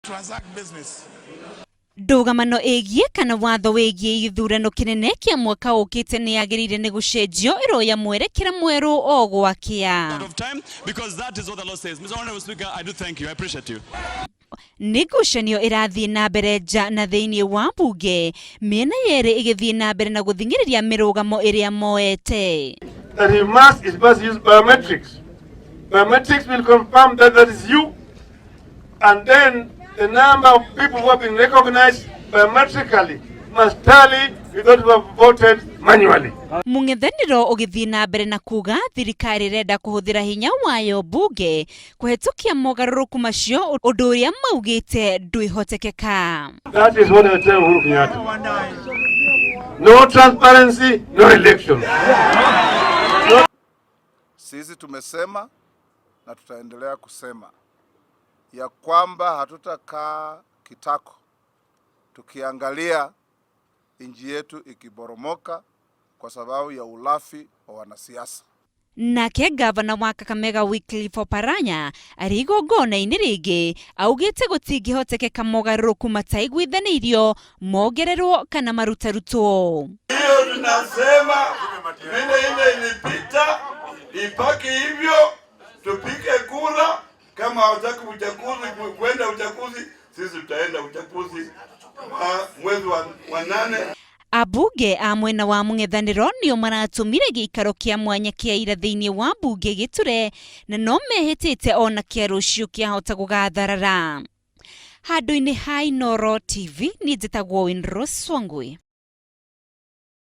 transact business. Ndugamano egie kana watho wegie githurano kinene kia mwaka ukite ni agirire ni gucenjio iroya mwerekera mweru o gwakia. Because that is what the law says. Mr. Honorable Speaker, I do thank you. I appreciate you. Nigucanio irathii na mbere nja na thiini wa mbunge miena yeri igithii na mbere na guthingiriria mirugamo iria moete. That he must use biometrics. Biometrics will confirm that is you, and then the number of people who have been recognized biometrically must tally with those who have voted manually. Mung'ethaniro ugithii na mbere na kuga thirikari irenda kuhuthira hinya wayo bunge kuhetũkia mogaruruku macio undu uria maugite ndwihotekeka. That is what I tell Uhuru Kenyatta. No transparency, no election. Sisi tumesema na tutaendelea kusema ya kwamba hatutakaa kitako tukiangalia nchi yetu ikiboromoka kwa sababu ya ulafi wa wanasiasa. Nake gavana wa Kakamega Wycliffe Oparanya arigongona-ini ringi augite gutingihotekeka mogaruruku mataiguithanirio mogererwo kana marutarutwo. Hiyo tunasema vile ile ilipita ipaki hivyo, tupike kura. Kama hawataki uchaguzi kwenda uchaguzi, sisi tutaenda uchaguzi mwezi wa 8. Abunge a mwena wa mung'ethaniro nio maratumire giikaro kia mwanya kia ira thiini wa mbunge Giture na no mehitite ona kia rucio kiahota gugatharara. Handu-ini ha Inooro TV ni njitagwo Winrose Wangui.